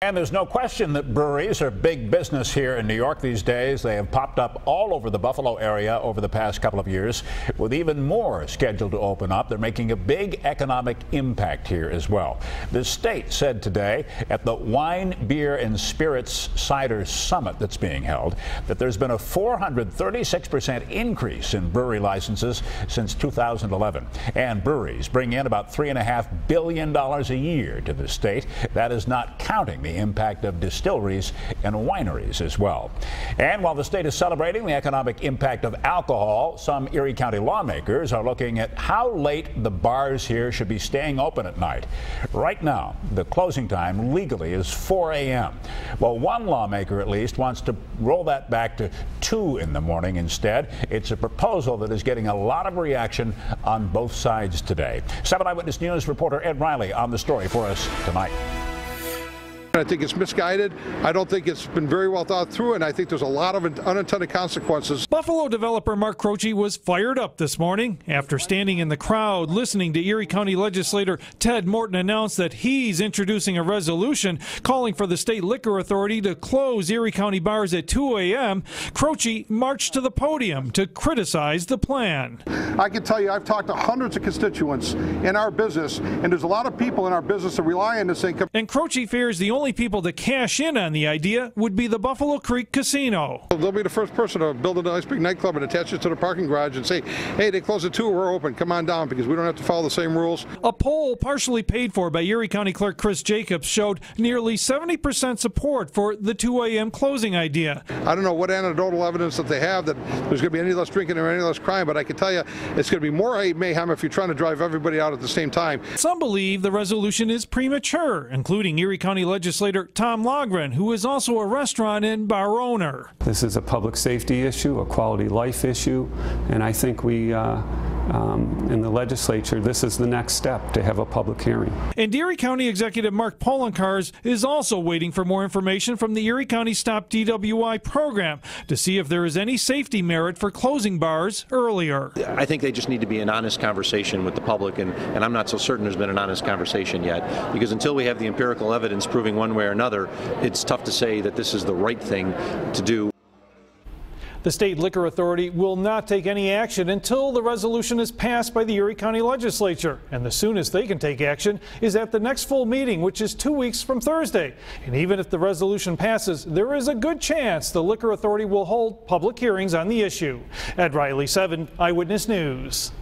And there's no question that breweries are big business here in New York these days. They have popped up all over the Buffalo area over the past couple of years, with even more scheduled to open up. They're making a big economic impact here as well. The state said today at the Wine, Beer, and Spirits Cider Summit that's being held that there's been a 436% increase in brewery licenses since 2011. And breweries bring in about $3.5 billion a year to the state. That is not counting the impact of distilleries and wineries as well. And while the state is celebrating the economic impact of alcohol, some Erie County lawmakers are looking at how late the bars here should be staying open at night. Right now, the closing time legally is 4 a.m. Well, one lawmaker at least wants to roll that back to 2 in the morning instead. It's a proposal that is getting a lot of reaction on both sides today. 7 Eyewitness News reporter Ed Riley on the story for us tonight. I think it's misguided. I don't think it's been very well thought through, and I think there's a lot of unintended consequences. Buffalo developer Mark Croce was fired up this morning after standing in the crowd listening to Erie County legislator Ted Morton announce that he's introducing a resolution calling for the state liquor authority to close Erie County bars at 2 a.m. Croce marched to the podium to criticize the plan. I can tell you I've talked to hundreds of constituents in our business, and there's a lot of people in our business that rely on this income. And Croce fears the only people to cash in on the idea would be the Buffalo Creek Casino. They'll be the first person to build a nice big nightclub and attach it to the parking garage and say, hey, they close at 2, we're open, come on down, because we don't have to follow the same rules. A poll partially paid for by Erie County Clerk Chris Jacobs showed nearly 70% support for the 2 a.m. closing idea. I don't know what anecdotal evidence that they have that there's going to be any less drinking or any less crime, but I can tell you it's going to be more mayhem if you're trying to drive everybody out at the same time. Some believe the resolution is premature, including Erie County legislator Tom Logren, who is also a restaurant and bar owner. This is a public safety issue, a quality life issue, and I think we in the legislature, this is the next step to have a public hearing. And Erie County Executive Mark Polenkars is also waiting for more information from the Erie County Stop DWI program to see if there is any safety merit for closing bars earlier. I think they just need to be an honest conversation with the public, and I'm not so certain there's been an honest conversation yet, because until we have the empirical evidence proving one way or another, it's tough to say that this is the right thing to do. The state liquor authority will not take any action until the resolution is passed by the Erie County legislature, and the soonest they can take action is at the next full meeting, which is 2 weeks from Thursday. And even if the resolution passes, there is a good chance the liquor authority will hold public hearings on the issue. Ed Riley, 7 Eyewitness News.